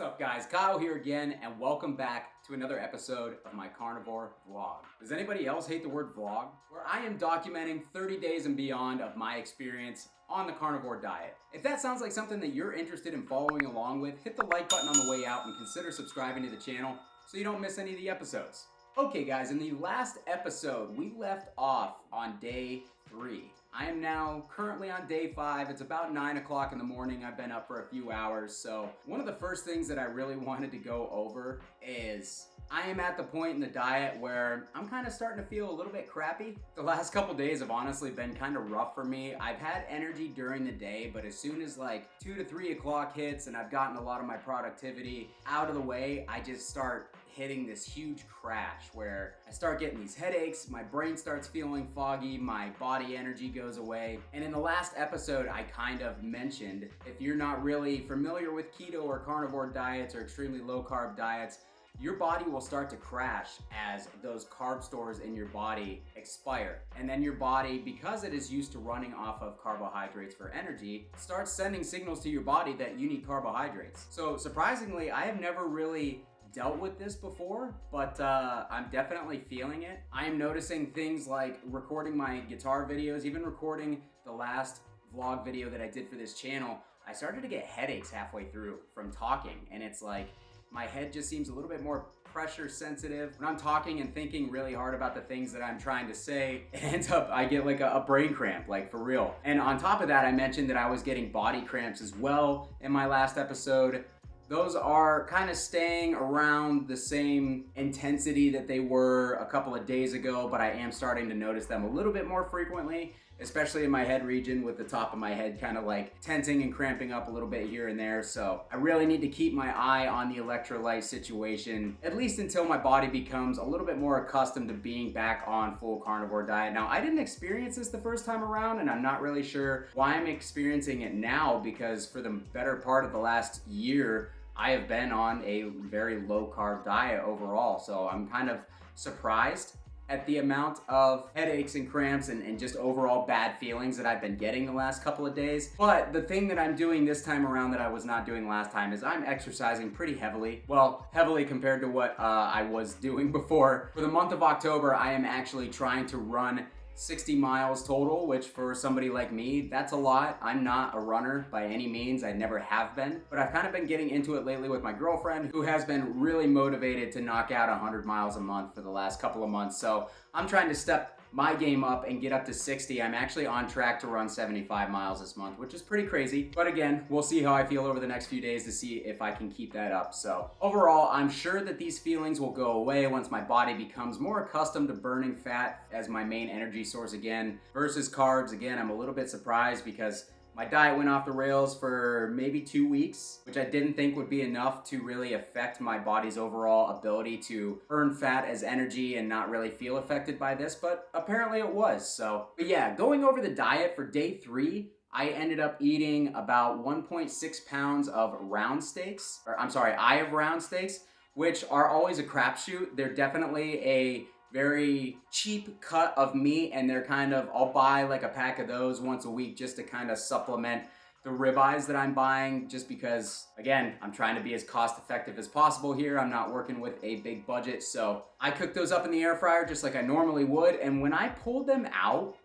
What's up guys, Kyle here again, and welcome back to another episode of my carnivore vlog. Does anybody else hate the word vlog? Where I am documenting 30 days and beyond of my experience on the carnivore diet. If that sounds like something that you're interested in following along with, hit the like button on the way out and consider subscribing to the channel so you don't miss any of the episodes. Okay guys, in the last episode, we left off on day 3. I am now currently on day 5. It's about 9 o'clock in the morning. I've been up for a few hours. So one of the first things that I really wanted to go over is I am at the point in the diet where I'm kind of starting to feel a little bit crappy. The last couple days have honestly been kind of rough for me. I've had energy during the day, but as soon as like 2 to 3 o'clock hits and I've gotten a lot of my productivity out of the way, I just start hitting this huge crash where I start getting these headaches, my brain starts feeling foggy, my body energy goes away. And in the last episode, I kind of mentioned, if you're not really familiar with keto or carnivore diets or extremely low carb diets, your body will start to crash as those carb stores in your body expire. And then your body, because it is used to running off of carbohydrates for energy, starts sending signals to your body that you need carbohydrates. So surprisingly, I have never really dealt with this before, but I'm definitely feeling it. I am noticing things like recording my guitar videos, even recording the last vlog video that I did for this channel. I started to get headaches halfway through from talking, and it's like my head just seems a little bit more pressure sensitive. When I'm talking and thinking really hard about the things that I'm trying to say, it ends up, I get like a brain cramp, like for real. And on top of that, I mentioned that I was getting body cramps as well in my last episode. Those are kind of staying around the same intensity that they were a couple of days ago, but I am starting to notice them a little bit more frequently, especially in my head region with the top of my head kind of like tensing and cramping up a little bit here and there. So I really need to keep my eye on the electrolyte situation, at least until my body becomes a little bit more accustomed to being back on full carnivore diet. Now, I didn't experience this the first time around, and I'm not really sure why I'm experiencing it now, because for the better part of the last year, I have been on a very low carb diet overall. So I'm kind of surprised at the amount of headaches and cramps and just overall bad feelings that I've been getting the last couple of days. But the thing that I'm doing this time around that I was not doing last time is I'm exercising pretty heavily. Well, heavily compared to what I was doing before. For the month of October, I am actually trying to run 60 miles total, which for somebody like me, that's a lot. I'm not a runner by any means. I never have been, but I've kind of been getting into it lately with my girlfriend, who has been really motivated to knock out 100 miles a month for the last couple of months. So I'm trying to step my game up and get up to 60. I'm actually on track to run 75 miles this month, which is pretty crazy. But again, we'll see how I feel over the next few days to see if I can keep that up. So overall, I'm sure that these feelings will go away once my body becomes more accustomed to burning fat as my main energy source again versus carbs. Again, I'm a little bit surprised because my diet went off the rails for maybe 2 weeks, which I didn't think would be enough to really affect my body's overall ability to burn fat as energy and not really feel affected by this, but apparently it was. So, but yeah, going over the diet for day 3, I ended up eating about 1.6 pounds of round steaks, eye of round steaks, which are always a crapshoot. They're definitely a very cheap cut of meat, and they're kind of, I'll buy like a pack of those once a week just to kind of supplement the ribeyes that I'm buying, just because, again, I'm trying to be as cost effective as possible here. I'm not working with a big budget, so I cook those up in the air fryer just like I normally would. And when I pulled them out,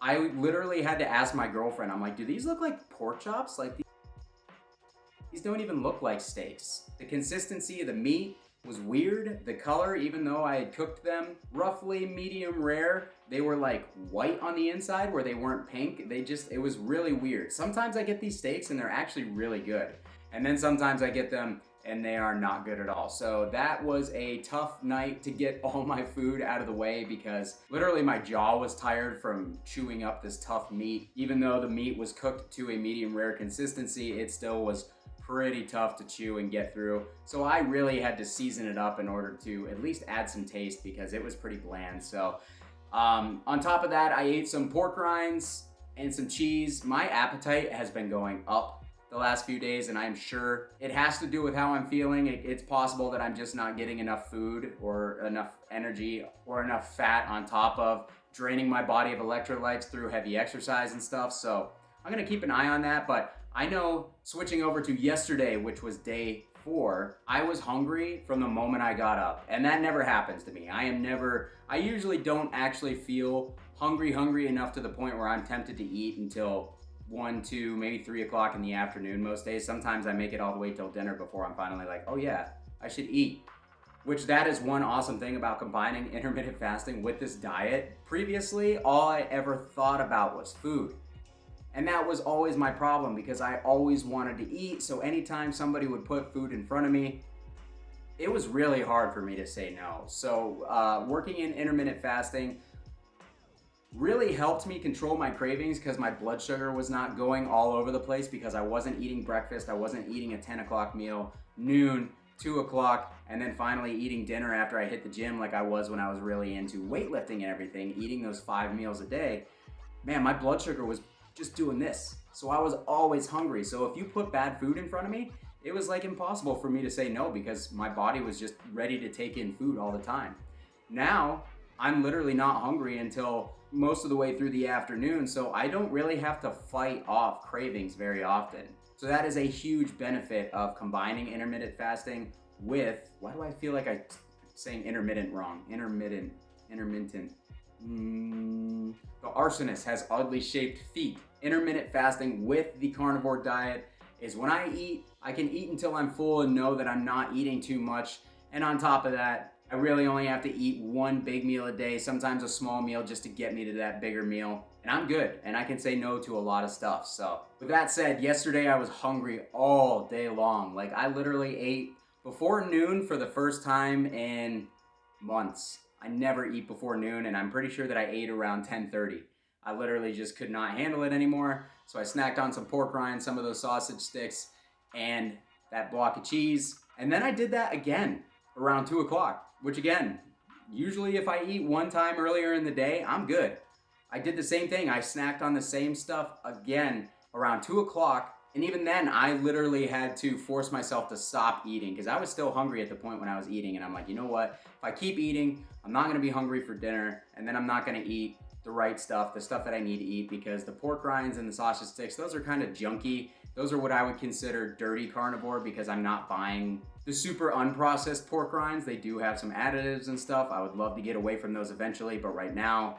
I literally had to ask my girlfriend, I'm like, do these look like pork chops? Like, these don't even look like steaks. The consistency of the meat was weird. The color, even though I had cooked them roughly medium rare, they were like white on the inside where they weren't pink. It was really weird. Sometimes I get these steaks and they're actually really good. And then sometimes I get them and they are not good at all. So that was a tough night to get all my food out of the way, because literally my jaw was tired from chewing up this tough meat. Even though the meat was cooked to a medium rare consistency, it still was pretty tough to chew and get through. So I really had to season it up in order to at least add some taste, because it was pretty bland. So on top of that, I ate some pork rinds and some cheese. My appetite has been going up the last few days, and I'm sure it has to do with how I'm feeling. It's possible that I'm just not getting enough food or enough energy or enough fat on top of draining my body of electrolytes through heavy exercise and stuff. So I'm gonna keep an eye on that, but I know switching over to yesterday, which was day before, I was hungry from the moment I got up. And that never happens to me. I usually don't actually feel hungry enough to the point where I'm tempted to eat until 1, 2, maybe 3 o'clock in the afternoon most days. Sometimes I make it all the way till dinner before I'm finally like, oh yeah, I should eat. Which that is one awesome thing about combining intermittent fasting with this diet. Previously, all I ever thought about was food. And that was always my problem because I always wanted to eat. So anytime somebody would put food in front of me, it was really hard for me to say no. So working in intermittent fasting really helped me control my cravings because my blood sugar was not going all over the place because I wasn't eating breakfast. I wasn't eating a 10 o'clock meal, noon, 2 o'clock, and then finally eating dinner after I hit the gym like I was when I was really into weightlifting and everything, eating those 5 meals a day. Man, my blood sugar was just doing this. So I was always hungry. So if you put bad food in front of me, it was like impossible for me to say no because my body was just ready to take in food all the time. Now, I'm literally not hungry until most of the way through the afternoon, so I don't really have to fight off cravings very often. So that is a huge benefit of combining intermittent fasting with, why do I feel like I'm saying intermittent wrong? Intermittent. The arsonist has oddly shaped feet. Intermittent fasting with the carnivore diet is when I eat, I can eat until I'm full and know that I'm not eating too much. And on top of that, I really only have to eat one big meal a day, sometimes a small meal just to get me to that bigger meal. And I'm good, and I can say no to a lot of stuff. So with that said, yesterday I was hungry all day long. Like I literally ate before noon for the first time in months. I never eat before noon, and I'm pretty sure that I ate around 10:30. I literally just could not handle it anymore. So I snacked on some pork rinds, some of those sausage sticks, and that block of cheese. And then I did that again around 2 o'clock, which again, usually if I eat one time earlier in the day, I'm good. I did the same thing. I snacked on the same stuff again around 2 o'clock. And even then, I literally had to force myself to stop eating because I was still hungry at the point when I was eating. And I'm like, you know what? If I keep eating, I'm not going to be hungry for dinner. And then I'm not going to eat the right stuff, the stuff that I need to eat, because the pork rinds and the sausage sticks, those are kind of junky. Those are what I would consider dirty carnivore because I'm not buying the super unprocessed pork rinds. They do have some additives and stuff. I would love to get away from those eventually, but right now,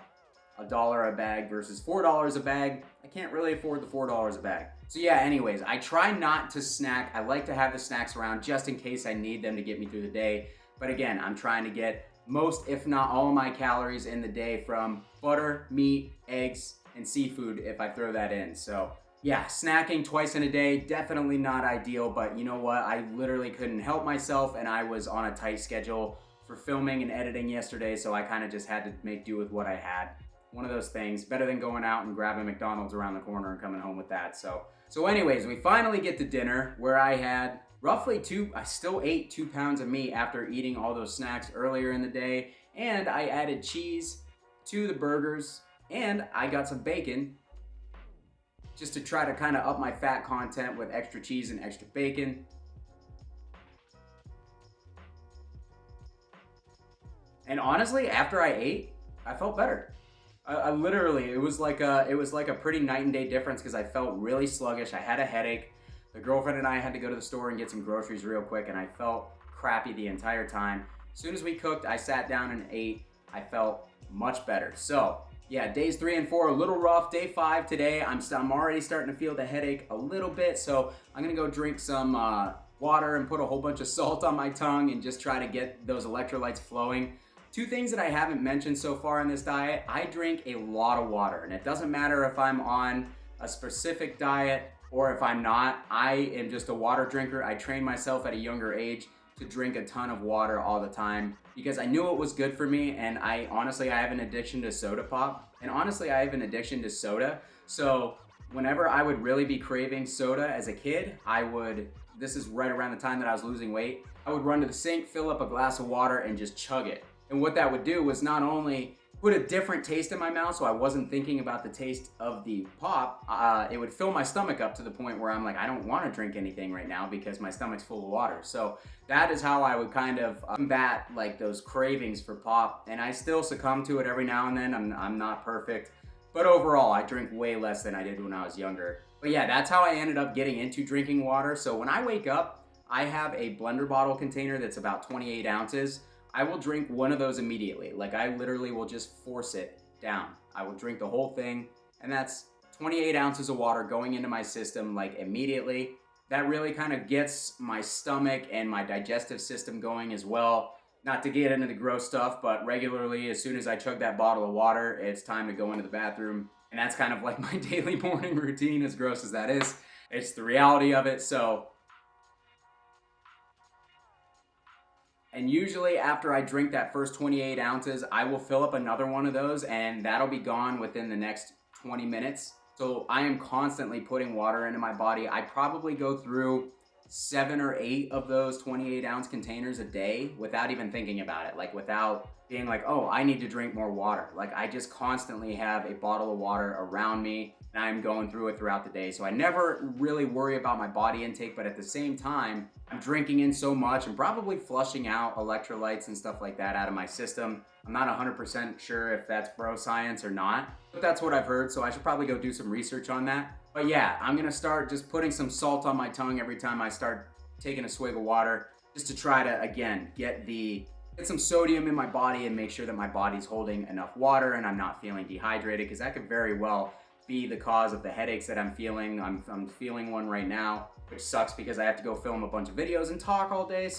$1 a bag versus $4 a bag, I can't really afford the $4 a bag. So yeah, anyways, I try not to snack. I like to have the snacks around just in case I need them to get me through the day. But again, I'm trying to get most, if not all, of my calories in the day from butter, meat, eggs, and seafood if I throw that in. So yeah, snacking twice in a day, definitely not ideal, but you know what? I literally couldn't help myself, and I was on a tight schedule for filming and editing yesterday, so I kind of just had to make do with what I had. One of those things, better than going out and grabbing McDonald's around the corner and coming home with that. So anyways, we finally get to dinner where I had roughly I still ate 2 pounds of meat after eating all those snacks earlier in the day, and I added cheese to the burgers, and I got some bacon just to try to kind of up my fat content with extra cheese and extra bacon. And honestly, after I ate, I felt better. I literally, it was like a pretty night and day difference because I felt really sluggish. I had a headache. The girlfriend and I had to go to the store and get some groceries real quick, and I felt crappy the entire time. As soon as we cooked, I sat down and ate. I felt much better. So yeah, days 3 and 4, a little rough. Day 5 today, I'm already starting to feel the headache a little bit. So I'm gonna go drink some water and put a whole bunch of salt on my tongue and just try to get those electrolytes flowing. 2 things that I haven't mentioned so far in this diet: I drink a lot of water, and it doesn't matter if I'm on a specific diet or if I'm not. I am just a water drinker. I trained myself at a younger age to drink a ton of water all the time because I knew it was good for me, and I have an addiction to soda pop, and honestly I have an addiction to soda. So whenever I would really be craving soda as a kid, this is right around the time that I was losing weight, I would run to the sink, fill up a glass of water, and just chug it. And what that would do was not only put a different taste in my mouth, so I wasn't thinking about the taste of the pop, it would fill my stomach up to the point where I'm like, I don't want to drink anything right now because my stomach's full of water. So that is how I would kind of combat like those cravings for pop, and I still succumb to it every now and then. I'm not perfect, but overall I drink way less than I did when I was younger. But yeah, that's how I ended up getting into drinking water. So when I wake up, I have a blender bottle container that's about 28 ounces. I will drink one of those immediately. Like I literally will just force it down. I will drink the whole thing, and that's 28 ounces of water going into my system like immediately. That really kind of gets my stomach and my digestive system going as well. Not to get into the gross stuff, but regularly, as soon as I chug that bottle of water, it's time to go into the bathroom. And that's kind of like my daily morning routine, as gross as that is. It's the reality of it. And usually after I drink that first 28 ounces, I will fill up another one of those, and that'll be gone within the next 20 minutes. So I am constantly putting water into my body. I probably go through 7 or 8 of those 28 ounce containers a day without even thinking about it, like without being like, oh, I need to drink more water. Like I just constantly have a bottle of water around me, and I'm going through it throughout the day. So I never really worry about my body intake, but at the same time, I'm drinking in so much and probably flushing out electrolytes and stuff like that out of my system. I'm not 100% sure if that's bro science or not, but that's what I've heard. So I should probably go do some research on that. But yeah, I'm gonna start just putting some salt on my tongue every time I start taking a swig of water, just to try to, again, get some sodium in my body and make sure that my body's holding enough water and I'm not feeling dehydrated, because that could very well be the cause of the headaches that I'm feeling. I'm feeling one right now, which sucks because I have to go film a bunch of videos and talk all day.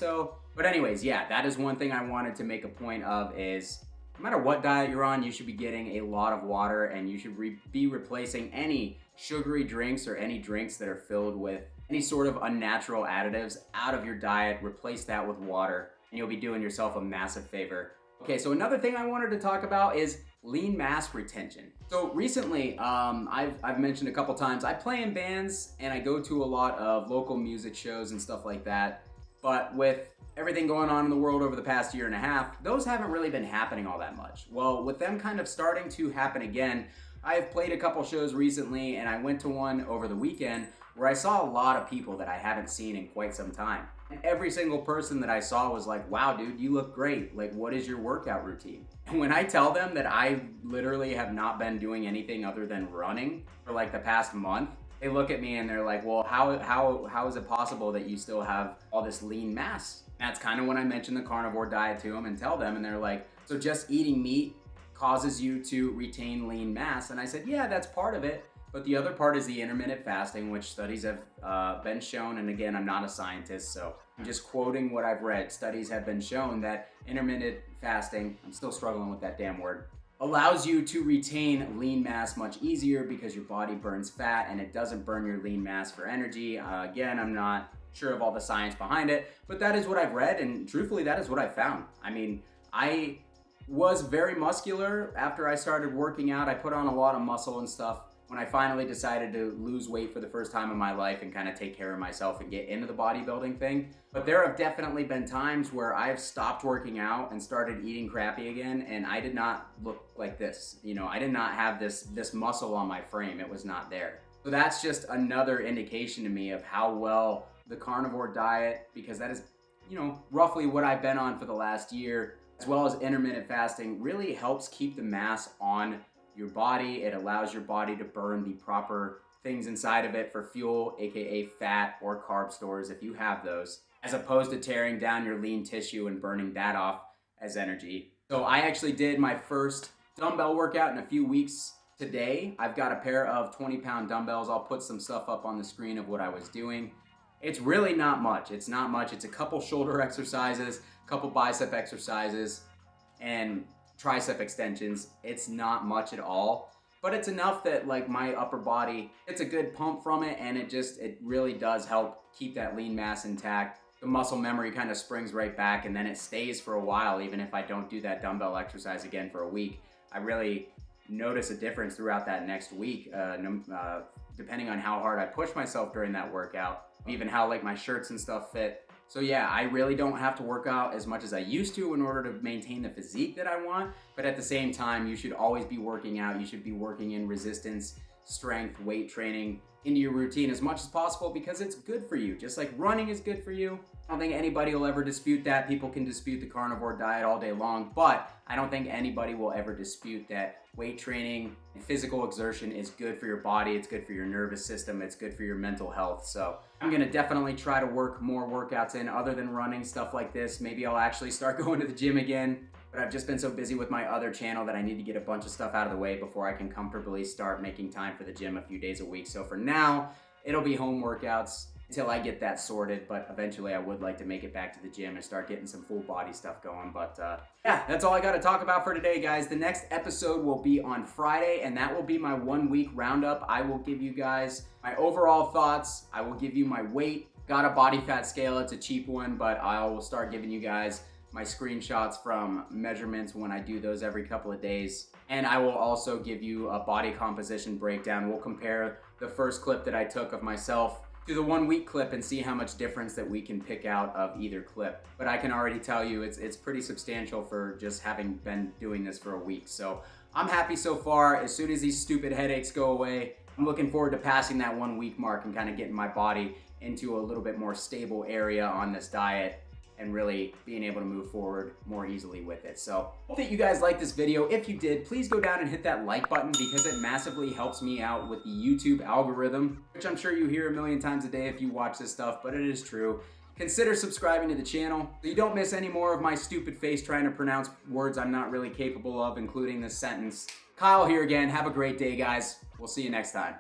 But anyways, yeah, that is one thing I wanted to make a point of, is no matter what diet you're on, you should be getting a lot of water, and you should be replacing any sugary drinks or any drinks that are filled with any sort of unnatural additives out of your diet. Replace that with water, and you'll be doing yourself a massive favor. Okay, so another thing I wanted to talk about is lean mass retention. So recently, I've mentioned a couple times, I play in bands and I go to a lot of local music shows and stuff like that. But with everything going on in the world over the past year and a half, those haven't really been happening all that much. Well, with them kind of starting to happen again, I've played a couple shows recently, and I went to one over the weekend where I saw a lot of people that I haven't seen in quite some time. And every single person that I saw was like, wow, dude, you look great. Like, what is your workout routine? And when I tell them that I literally have not been doing anything other than running for like the past month, they look at me and they're like, well, how is it possible that you still have all this lean mass? That's kind of when I mention the carnivore diet to them and tell them, and they're like, so just eating meat causes you to retain lean mass? And I said, yeah, that's part of it. But the other part is the intermittent fasting, which studies have been shown. And again, I'm not a scientist, so I'm just quoting what I've read. Studies have been shown that intermittent fasting, I'm still struggling with that damn word, allows you to retain lean mass much easier because your body burns fat and it doesn't burn your lean mass for energy. Again, I'm not sure of all the science behind it, but that is what I've read, and truthfully, that is what I found. I mean, I was very muscular after I started working out. I put on a lot of muscle and stuff when I finally decided to lose weight for the first time in my life and kind of take care of myself and get into the bodybuilding thing. But there have definitely been times where I've stopped working out and started eating crappy again, and I did not look like this. You know, I did not have this muscle on my frame. It was not there. So that's just another indication to me of how well the carnivore diet, because that is, you know, roughly what I've been on for the last year, as well as intermittent fasting, really helps keep the mass on your body. It allows your body to burn the proper things inside of it for fuel, aka fat or carb stores if you have those, as opposed to tearing down your lean tissue and burning that off as energy. So I actually did my first dumbbell workout in a few weeks today. I've got a pair of 20-pound dumbbells. I'll put some stuff up on the screen of what I was doing. It's really not much. It's not much. It's a couple shoulder exercises, a couple bicep exercises, and tricep extensions. It's not much at all, but it's enough that like my upper body, it's a good pump from it, and it really does help keep that lean mass intact. The muscle memory kind of springs right back, and then it stays for a while. Even if I don't do that dumbbell exercise again for a week, I really notice a difference throughout that next week, depending on how hard I push myself during that workout, even how like my shirts and stuff fit. So yeah, I really don't have to work out as much as I used to in order to maintain the physique that I want. But at the same time, you should always be working out. You should be working in resistance, strength, weight training into your routine as much as possible, because it's good for you. Just like running is good for you, I don't think anybody will ever dispute that. People can dispute the carnivore diet all day long, but I don't think anybody will ever dispute that weight training and physical exertion is good for your body, it's good for your nervous system, it's good for your mental health. So I'm gonna definitely try to work more workouts in other than running, stuff like this. Maybe I'll actually start going to the gym again, but I've just been so busy with my other channel that I need to get a bunch of stuff out of the way before I can comfortably start making time for the gym a few days a week. So for now, it'll be home workouts until I get that sorted, but eventually I would like to make it back to the gym and start getting some full body stuff going. But yeah, that's all I got to talk about for today, guys. The next episode will be on Friday, and that will be my 1 week roundup. I will give you guys my overall thoughts. I will give you my weight. Got a body fat scale. It's a cheap one, but I will start giving you guys my screenshots from measurements when I do those every couple of days. And I will also give you a body composition breakdown. We'll compare the first clip that I took of myself to the 1 week clip and see how much difference that we can pick out of either clip. But I can already tell you it's pretty substantial for just having been doing this for a week. So I'm happy so far. As soon as these stupid headaches go away, I'm looking forward to passing that 1 week mark and kind of getting my body into a little bit more stable area on this diet and really being able to move forward more easily with it. So hope that you guys liked this video. If you did, please go down and hit that like button because it massively helps me out with the YouTube algorithm, which I'm sure you hear a million times a day if you watch this stuff, but it is true. Consider subscribing to the channel so you don't miss any more of my stupid face trying to pronounce words I'm not really capable of, including this sentence. Kyle here again. Have a great day, guys. We'll see you next time.